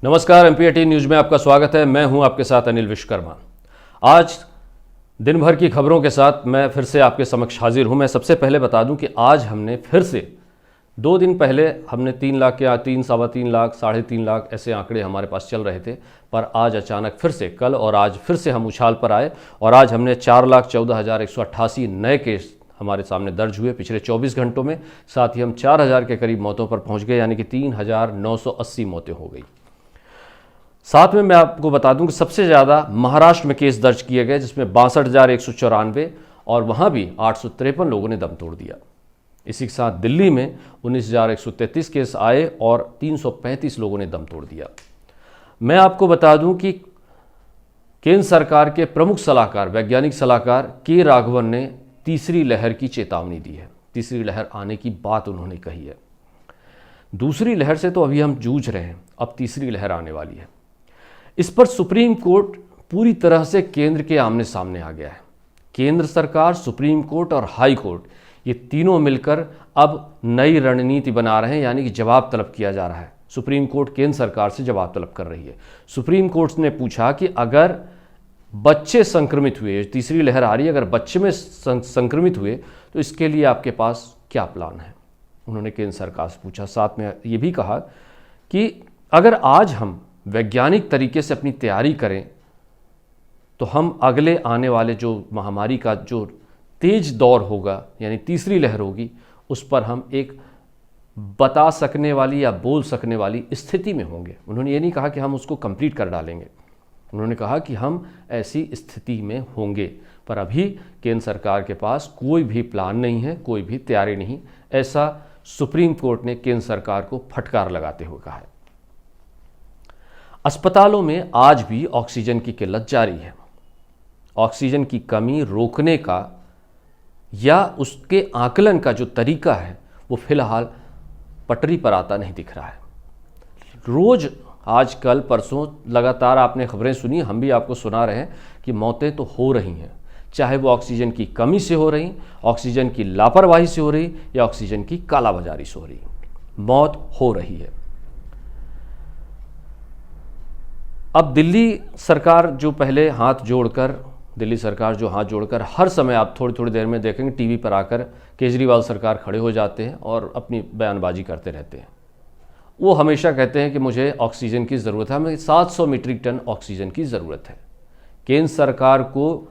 नमस्कार, एमपी18 न्यूज में आपका स्वागत है। मैं हूं आपके साथ अनिल विश्वकर्मा। आज दिन भर की खबरों के साथ मैं फिर से आपके समक्ष हाजिर हूं। मैं सबसे पहले बता दूं कि आज हमने फिर से 2 दिन पहले हमने 3 लाख या 3, सवा 3 लाख, 3.5 लाख ऐसे आंकड़े हमारे पास चल रहे थे, पर आज अचानक फिर से कल और आज फिर से हम उछाल पर आए और आज हमने 4,14,188 नए केस हमारे सामने दर्ज हुए पिछले 24 घंटों में। साथ ही हम 4,000 के करीब मौतों पर पहुंच गए, यानी कि 3,980 मौतें हो गई। साथ में मैं आपको बता दूं कि सबसे ज़्यादा महाराष्ट्र में केस दर्ज किए गए, जिसमें 62,194 और वहाँ भी 853 लोगों ने दम तोड़ दिया। इसी के साथ दिल्ली में 19,133 केस आए और 335 लोगों ने दम तोड़ दिया। मैं आपको बता दूं कि केंद्र सरकार के प्रमुख सलाहकार, वैज्ञानिक सलाहकार के राघवन ने तीसरी लहर की चेतावनी दी है। तीसरी लहर आने की बात उन्होंने कही है। दूसरी लहर से तो अभी हम जूझ रहे हैं, अब तीसरी लहर आने वाली है। इस पर सुप्रीम कोर्ट पूरी तरह से केंद्र के आमने सामने आ गया है। केंद्र सरकार, सुप्रीम कोर्ट और हाई कोर्ट, ये तीनों मिलकर अब नई रणनीति बना रहे हैं, यानी कि जवाब तलब किया जा रहा है। सुप्रीम कोर्ट केंद्र सरकार से जवाब तलब कर रही है। सुप्रीम कोर्ट ने पूछा कि अगर बच्चे संक्रमित हुए, तीसरी लहर आ रही है, अगर बच्चे में संक्रमित हुए तो इसके लिए आपके पास क्या प्लान है, उन्होंने केंद्र सरकार से पूछा। साथ में ये भी कहा कि अगर आज हम वैज्ञानिक तरीके से अपनी तैयारी करें तो हम अगले आने वाले जो महामारी का जो तेज दौर होगा, यानी तीसरी लहर होगी, उस पर हम एक बता सकने वाली या बोल सकने वाली स्थिति में होंगे। उन्होंने ये नहीं कहा कि हम उसको कंप्लीट कर डालेंगे, उन्होंने कहा कि हम ऐसी स्थिति में होंगे। पर अभी केंद्र सरकार के पास कोई भी प्लान नहीं है, कोई भी तैयारी नहीं, ऐसा सुप्रीम कोर्ट ने केंद्र सरकार को फटकार लगाते हुए कहा है। अस्पतालों में आज भी ऑक्सीजन की किल्लत जारी है। ऑक्सीजन की कमी रोकने का या उसके आकलन का जो तरीका है वो फिलहाल पटरी पर आता नहीं दिख रहा है। रोज आज कल परसों लगातार आपने खबरें सुनी, हम भी आपको सुना रहे हैं कि मौतें तो हो रही हैं, चाहे वो ऑक्सीजन की कमी से हो रही, ऑक्सीजन की लापरवाही से हो रही या ऑक्सीजन की कालाबाजारी से हो रही, मौत हो रही है। अब दिल्ली सरकार जो हाथ जोड़कर हर समय आप थोड़ी थोड़ी देर में देखेंगे टीवी पर आकर केजरीवाल सरकार खड़े हो जाते हैं और अपनी बयानबाजी करते रहते हैं। वो हमेशा कहते हैं कि मुझे ऑक्सीजन की ज़रूरत है, हमें 700 मीट्रिक टन ऑक्सीजन की ज़रूरत है। केंद्र सरकार को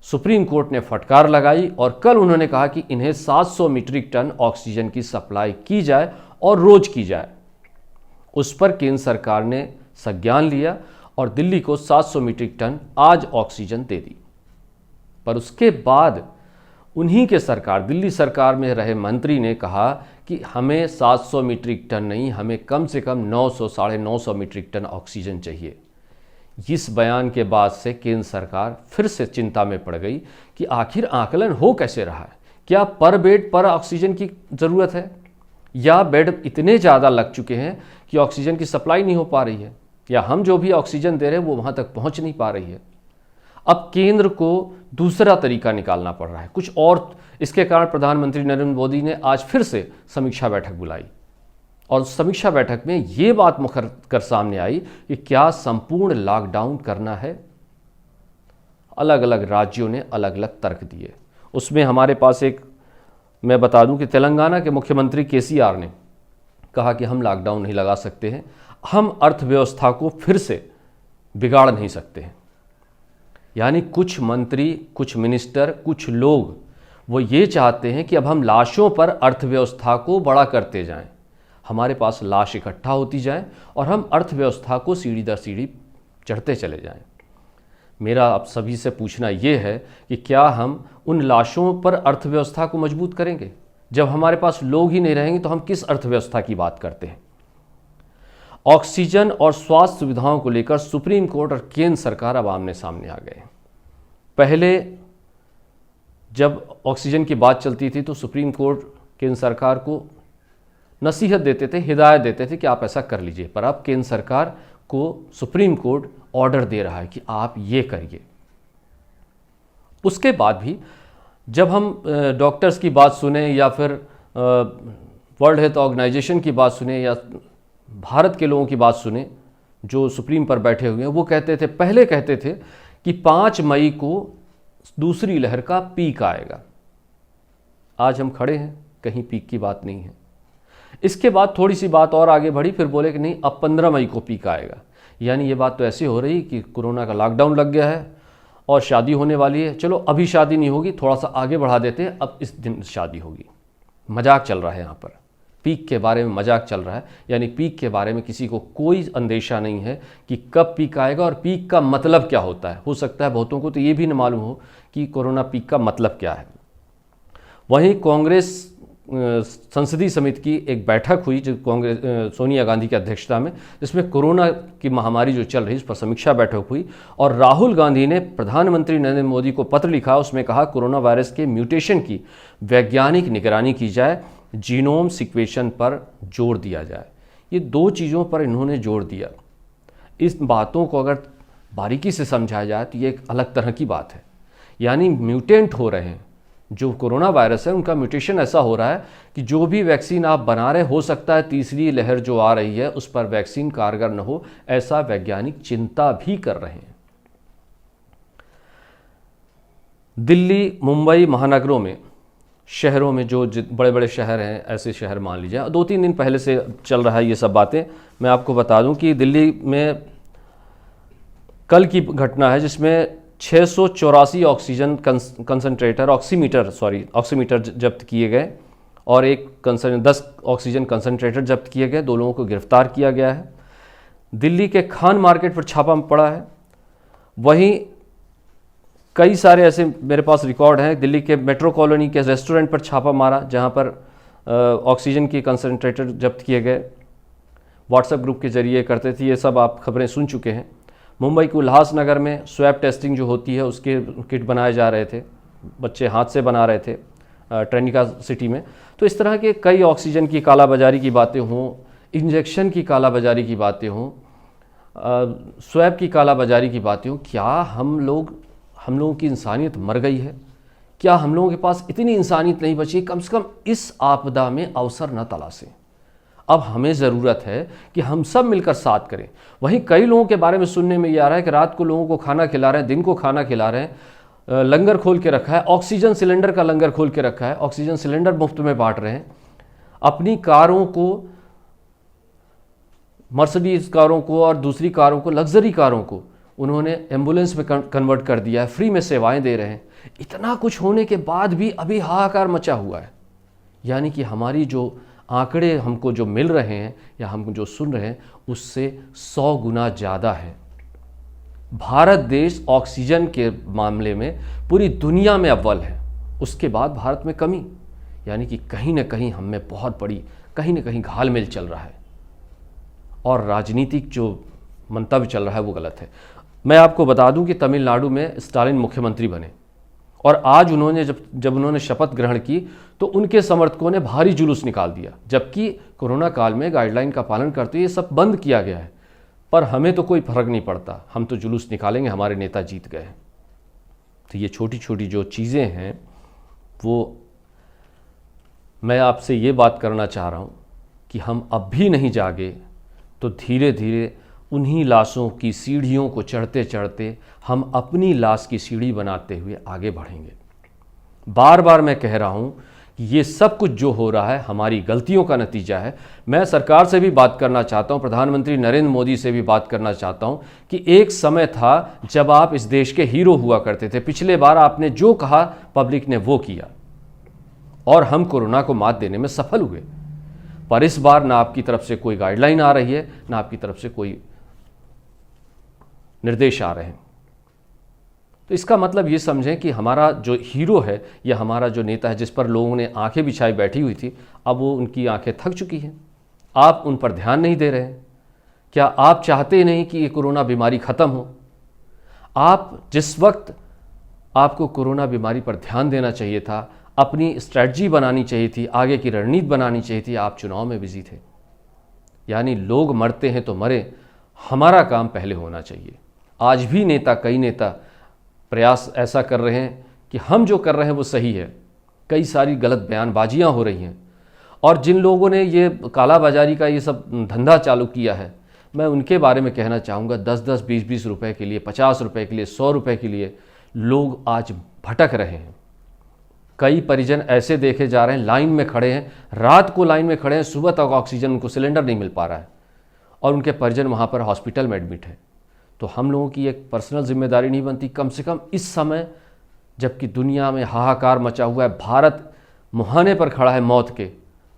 सुप्रीम कोर्ट ने फटकार लगाई और कल उन्होंने कहा कि इन्हें 700 मीट्रिक टन ऑक्सीजन की सप्लाई की जाए और रोज की जाए। उस पर केंद्र सरकार ने संज्ञान लिया और दिल्ली को 700 मीट्रिक टन आज ऑक्सीजन दे दी। पर उसके बाद उन्हीं के सरकार, दिल्ली सरकार में रहे मंत्री ने कहा कि हमें 700 मीट्रिक टन नहीं, हमें कम से कम 900, 950 मीट्रिक टन ऑक्सीजन चाहिए। इस बयान के बाद से केंद्र सरकार फिर से चिंता में पड़ गई कि आखिर आकलन हो कैसे रहा है। क्या पर बेड पर ऑक्सीजन की ज़रूरत है, या बेड इतने ज़्यादा लग चुके हैं कि ऑक्सीजन की सप्लाई नहीं हो पा रही है, या हम जो भी ऑक्सीजन दे रहे हैं वो वहाँ तक पहुँच नहीं पा रही है। अब केंद्र को दूसरा तरीका निकालना पड़ रहा है कुछ और। इसके कारण प्रधानमंत्री नरेंद्र मोदी ने आज फिर से समीक्षा बैठक बुलाई और समीक्षा बैठक में ये बात मुखर कर सामने आई कि क्या संपूर्ण लॉकडाउन करना है। अलग अलग राज्यों ने अलग अलग तर्क दिए। उसमें हमारे पास मैं बता दूं कि तेलंगाना के मुख्यमंत्री केसीआर ने कहा कि हम लॉकडाउन नहीं लगा सकते हैं, हम अर्थव्यवस्था को फिर से बिगाड़ नहीं सकते हैं। यानी कुछ मंत्री, कुछ मिनिस्टर, कुछ लोग वो ये चाहते हैं कि अब हम लाशों पर अर्थव्यवस्था को बड़ा करते जाएं, हमारे पास लाश इकट्ठा होती जाए और हम अर्थव्यवस्था को सीढ़ी दर सीढ़ी चढ़ते चले जाएं। मेरा आप सभी से पूछना ये है कि क्या हम उन लाशों पर अर्थव्यवस्था को मजबूत करेंगे? जब हमारे पास लोग ही नहीं रहेंगे तो हम किस अर्थव्यवस्था की बात करते हैं? ऑक्सीजन और स्वास्थ्य सुविधाओं को लेकर सुप्रीम कोर्ट और केंद्र सरकार अब आमने सामने आ गए। पहले जब ऑक्सीजन की बात चलती थी तो सुप्रीम कोर्ट केंद्र सरकार को नसीहत देते थे, हिदायत देते थे कि आप ऐसा कर लीजिए, पर अब केंद्र सरकार को सुप्रीम कोर्ट ऑर्डर दे रहा है कि आप ये करिए। उसके बाद भी जब हम डॉक्टर्स की बात सुने या फिर वर्ल्ड हेल्थ ऑर्गेनाइजेशन की बात सुने या भारत के लोगों की बात सुने जो सुप्रीम पर बैठे हुए हैं, वो कहते थे, पहले कहते थे कि 5 मई को दूसरी लहर का पीक आएगा। आज हम खड़े हैं, कहीं पीक की बात नहीं है। इसके बाद थोड़ी सी बात और आगे बढ़ी, फिर बोले कि नहीं, अब 15 मई को पीक आएगा। यानी ये बात तो ऐसी हो रही कि कोरोना का लॉकडाउन लग गया है और शादी होने वाली है। चलो अभी शादी नहीं होगी, थोड़ा सा आगे बढ़ा देते हैं, अब इस दिन शादी होगी। मजाक चल रहा है यहाँ पर, पीक के बारे में मजाक चल रहा है। यानी पीक के बारे में किसी को कोई अंदेशा नहीं है कि कब पीक आएगा और पीक का मतलब क्या होता है। हो सकता है बहुतों को तो ये भी न मालूम हो कि कोरोना पीक का मतलब क्या है। वहीं कांग्रेस संसदीय समिति की एक बैठक हुई जो कांग्रेस सोनिया गांधी की अध्यक्षता में, जिसमें कोरोना की महामारी जो चल रही है उस पर समीक्षा बैठक हुई और राहुल गांधी ने प्रधानमंत्री नरेंद्र मोदी को पत्र लिखा। उसमें कहा कोरोना वायरस के म्यूटेशन की वैज्ञानिक निगरानी की जाए, जीनोम सिक्वेशन पर जोर दिया जाए। ये 2 चीज़ों पर इन्होंने जोर दिया। इस बातों को अगर बारीकी से समझाया जाए तो ये एक अलग तरह की बात है। यानी म्यूटेंट हो रहे हैं, जो कोरोना वायरस है उनका म्यूटेशन ऐसा हो रहा है कि जो भी वैक्सीन आप बना रहे, हो सकता है तीसरी लहर जो आ रही है उस पर वैक्सीन कारगर न हो, ऐसा वैज्ञानिक चिंता भी कर रहे हैं। दिल्ली, मुंबई महानगरों में, शहरों में, जो बड़े बड़े शहर हैं, ऐसे शहर मान लीजिए, 2-3 दिन पहले से चल रहा है ये सब बातें। मैं आपको बता दूं कि दिल्ली में कल की घटना है जिसमें 684 ऑक्सीजन कंसंट्रेटर, ऑक्सीमीटर जब्त किए गए और 10 ऑक्सीजन कंसंट्रेटर जब्त किए गए। 2 लोगों को गिरफ्तार किया गया है। दिल्ली के खान मार्केट पर छापा पड़ा है। वहीं कई सारे ऐसे मेरे पास रिकॉर्ड हैं, दिल्ली के मेट्रो कॉलोनी के रेस्टोरेंट पर छापा मारा जहां पर ऑक्सीजन की कंसंट्रेटर जब्त किए गए। व्हाट्सएप ग्रुप के जरिए करते थे, ये सब आप खबरें सुन चुके हैं। मुंबई के उल्लासनगर में स्वैब टेस्टिंग जो होती है उसके किट बनाए जा रहे थे, बच्चे हाथ से बना रहे थे ट्रेनिका सिटी में। तो इस तरह के कई ऑक्सीजन की कालाबाजारी की बातें हों, इंजेक्शन की कालाबाजारी की बातें हों, स्वैब की कालाबाजारी की बातें हों, क्या हम लोगों की इंसानियत मर गई है? क्या हम लोगों के पास इतनी इंसानियत नहीं बची? कम से कम इस आपदा में अवसर न तलाशें। अब हमें ज़रूरत है कि हम सब मिलकर साथ करें। वहीं कई लोगों के बारे में सुनने में ये आ रहा है कि रात को लोगों को खाना खिला रहे हैं, दिन को खाना खिला रहे हैं, लंगर खोल के रखा है, ऑक्सीजन सिलेंडर का लंगर खोल के रखा है, ऑक्सीजन सिलेंडर मुफ्त में बांट रहे हैं। अपनी कारों को, मर्सिडीज कारों को और दूसरी कारों को, लग्जरी कारों को उन्होंने एम्बुलेंस में कन्वर्ट कर दिया है, फ्री में सेवाएं दे रहे हैं। इतना कुछ होने के बाद भी अभी हाहाकार मचा हुआ है। यानी कि हमारी जो आंकड़े हमको जो मिल रहे हैं या हम जो सुन रहे हैं उससे 100 गुना ज़्यादा है। भारत देश ऑक्सीजन के मामले में पूरी दुनिया में अव्वल है, उसके बाद भारत में कमी। यानी कि कहीं ना कहीं हम में बहुत बड़ी, कहीं ना कहीं घालमेल चल रहा है और राजनीतिक जो मंतव्य चल रहा है वो गलत है। मैं आपको बता दूं कि तमिलनाडु में स्टालिन मुख्यमंत्री बने और आज उन्होंने जब उन्होंने शपथ ग्रहण की तो उनके समर्थकों ने भारी जुलूस निकाल दिया, जबकि कोरोना काल में गाइडलाइन का पालन करते हुए ये सब बंद किया गया है। पर हमें तो कोई फर्क नहीं पड़ता, हम तो जुलूस निकालेंगे, हमारे नेता जीत गए। तो ये छोटी छोटी जो चीज़ें हैं वो मैं आपसे ये बात करना चाह रहा हूँ कि हम अब भी नहीं जागे तो धीरे धीरे उन्हीं लाशों की सीढ़ियों को चढ़ते चढ़ते हम अपनी लाश की सीढ़ी बनाते हुए आगे बढ़ेंगे। बार बार मैं कह रहा हूँ कि ये सब कुछ जो हो रहा है हमारी गलतियों का नतीजा है। मैं सरकार से भी बात करना चाहता हूँ, प्रधानमंत्री नरेंद्र मोदी से भी बात करना चाहता हूँ कि एक समय था जब आप इस देश के हीरो हुआ करते थे। पिछले बार आपने जो कहा पब्लिक ने वो किया और हम कोरोना को मात देने में सफल हुए। पर इस बार ना आपकी तरफ से कोई गाइडलाइन आ रही है, ना आपकी तरफ से कोई निर्देश आ रहे हैं। तो इसका मतलब ये समझें कि हमारा जो हीरो है या हमारा जो नेता है जिस पर लोगों ने आंखें बिछाई बैठी हुई थी, अब वो उनकी आंखें थक चुकी हैं। आप उन पर ध्यान नहीं दे रहे हैं। क्या आप चाहते नहीं कि ये कोरोना बीमारी ख़त्म हो? आप जिस वक्त आपको कोरोना बीमारी पर ध्यान देना चाहिए था, अपनी स्ट्रैटेजी बनानी चाहिए थी, आगे की रणनीति बनानी चाहिए थी, आप चुनाव में बिजी थे। यानी लोग मरते हैं तो मरे, हमारा काम पहले होना चाहिए। आज भी कई नेता प्रयास ऐसा कर रहे हैं कि हम जो कर रहे हैं वो सही है। कई सारी गलत बयानबाजियां हो रही हैं और जिन लोगों ने ये कालाबाजारी का ये सब धंधा चालू किया है, मैं उनके बारे में कहना चाहूँगा 10-10, 20-20 रुपए के लिए, 50 रुपए के लिए, 100 रुपए के लिए लोग आज भटक रहे हैं। कई परिजन ऐसे देखे जा रहे हैं, लाइन में खड़े हैं, रात को लाइन में खड़े हैं, सुबह तक ऑक्सीजन, उनको सिलेंडर नहीं मिल पा रहा है और उनके परिजन वहाँ पर हॉस्पिटल में एडमिट है। तो हम लोगों की एक पर्सनल जिम्मेदारी नहीं बनती, कम से कम इस समय जबकि दुनिया में हाहाकार मचा हुआ है, भारत मुहाने पर खड़ा है मौत के,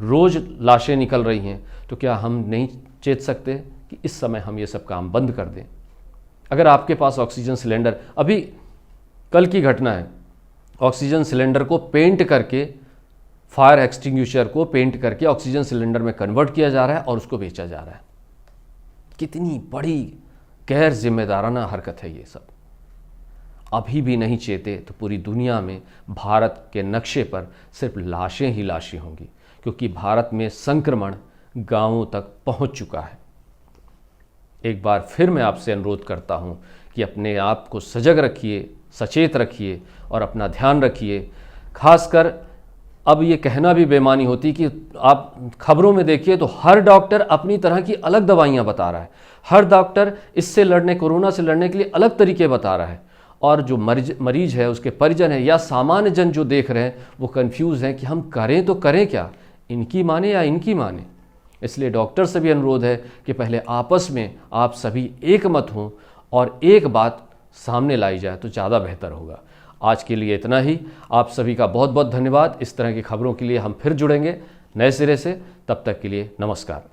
रोज़ लाशें निकल रही हैं, तो क्या हम नहीं चेत सकते कि इस समय हम ये सब काम बंद कर दें? अगर आपके पास ऑक्सीजन सिलेंडर, अभी कल की घटना है, ऑक्सीजन सिलेंडर को पेंट करके, फायर एक्सटिंग्विशर को पेंट करके ऑक्सीजन सिलेंडर में कन्वर्ट किया जा रहा है और उसको बेचा जा रहा है। कितनी बड़ी गैर जिम्मेदाराना हरकत है ये सब। अभी भी नहीं चेते तो पूरी दुनिया में भारत के नक्शे पर सिर्फ लाशें ही लाशें होंगी, क्योंकि भारत में संक्रमण गांवों तक पहुंच चुका है। एक बार फिर मैं आपसे अनुरोध करता हूं कि अपने आप को सजग रखिए, सचेत रखिए और अपना ध्यान रखिए। खासकर अब ये कहना भी बेमानी होती कि आप खबरों में देखिए तो हर डॉक्टर अपनी तरह की अलग दवाइयां बता रहा है, हर डॉक्टर इससे लड़ने, कोरोना से लड़ने के लिए अलग तरीके बता रहा है, और जो मरीज है, उसके परिजन है या सामान्य जन जो देख रहे हैं वो कंफ्यूज हैं कि हम करें तो करें क्या, इनकी माने या इनकी माने। इसलिए डॉक्टर से भी अनुरोध है कि पहले आपस में आप सभी एक मत हों और एक बात सामने लाई जाए तो ज़्यादा बेहतर होगा। आज के लिए इतना ही। आप सभी का बहुत बहुत धन्यवाद। इस तरह की खबरों के लिए हम फिर जुड़ेंगे नए सिरे से। तब तक के लिए नमस्कार।